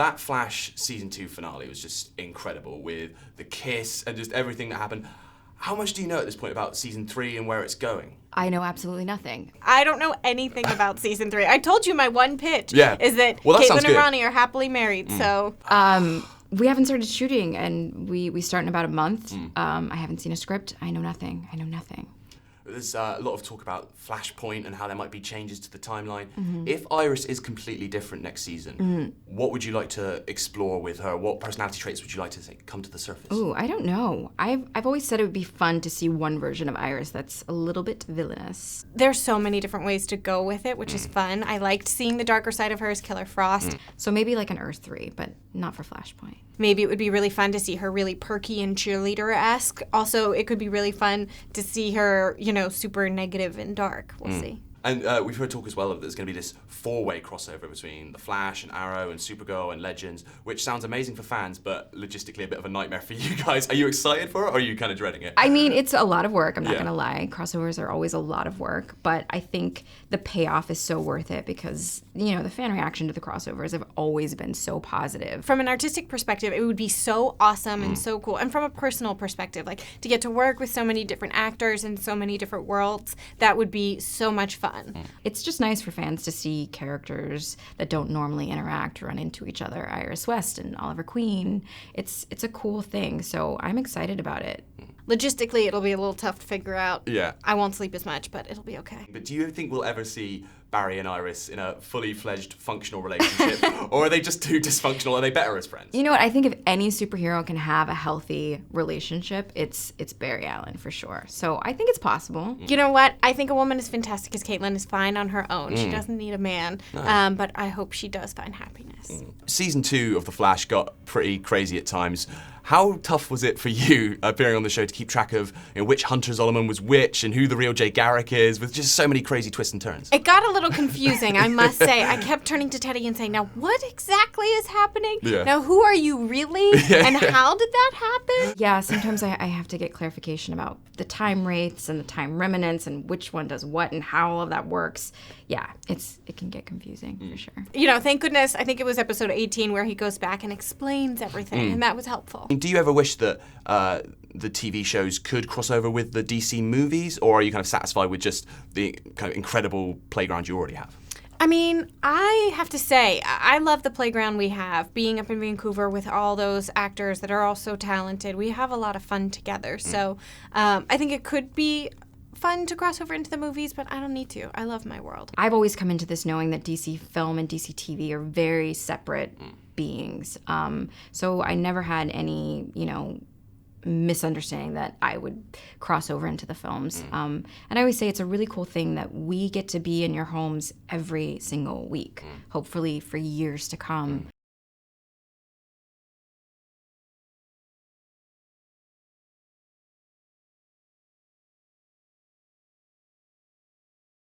That Flash season 2 finale was just incredible with the kiss and just everything that happened. How much do you know at this point about season 3 and where it's going? I know absolutely nothing. I don't know anything about season 3. I told you my one pitch is that Well, that sounds Caitlin and good. Ronnie are happily married, so... We haven't started shooting, and we start in about a month. I haven't seen a script. I know nothing. There's a lot of talk about Flashpoint and how there might be changes to the timeline. If Iris is completely different next season, what would you like to explore with her? What personality traits would you like to say come to the surface? Ooh, I don't know. I've always said it would be fun to see one version of Iris that's a little bit villainous. There's so many different ways to go with it, which is fun. I liked seeing the darker side of her as Killer Frost. So maybe like an Earth 3, but not for Flashpoint. Maybe it would be really fun to see her really perky and cheerleader-esque. Also, it could be really fun to see her, super negative and dark. We'll see. And we've heard talk as well that there's going to be this 4-way crossover between The Flash and Arrow and Supergirl and Legends, which sounds amazing for fans, but logistically a bit of a nightmare for you guys. Are you excited for it, or are you kind of dreading it? I mean, it's a lot of work, I'm not going to lie. Crossovers are always a lot of work, but I think the payoff is so worth it because, the fan reaction to the crossovers have always been so positive. From an artistic perspective, it would be so awesome and so cool. And from a personal perspective, like to get to work with so many different actors in so many different worlds, that would be so much fun. It's just nice for fans to see characters that don't normally interact run into each other. Iris West and Oliver Queen. It's a cool thing, so I'm excited about it. Logistically, it'll be a little tough to figure out. Yeah. I won't sleep as much, but it'll be okay. But do you think we'll ever see Barry and Iris in a fully fledged functional relationship? Or are they just too dysfunctional? Are they better as friends? You know what? I think if any superhero can have a healthy relationship, it's Barry Allen for sure. So I think it's possible. You know what? I think a woman as fantastic as Caitlin is fine on her own. She doesn't need a man. Nice. But I hope she does find happiness. Season 2 of The Flash got pretty crazy at times. How tough was it for you appearing on the show to keep track of which Hunter Zolomon was which and who the real Jay Garrick is, with just so many crazy twists and turns? It got a little confusing, I must say. I kept turning to Teddy and saying, now what exactly is happening? Yeah. Now who are you really? And how did that happen? Yeah, sometimes I have to get clarification about the time rates and the time remnants and which one does what and how all of that works. Yeah, it can get confusing for sure. Thank goodness, I think it was episode 18 where he goes back and explains everything, and that was helpful. Do you ever wish that the TV shows could cross over with the DC movies, or are you kind of satisfied with just the kind of incredible playground you already have? I mean, I have to say, I love the playground we have. Being up in Vancouver with all those actors that are all so talented, we have a lot of fun together. So I think it could be fun to cross over into the movies, but I don't need to. I love my world. I've always come into this knowing that DC film and DC TV are very separate beings. So I never had any, misunderstanding that I would cross over into the films. And I always say it's a really cool thing that we get to be in your homes every single week, hopefully for years to come.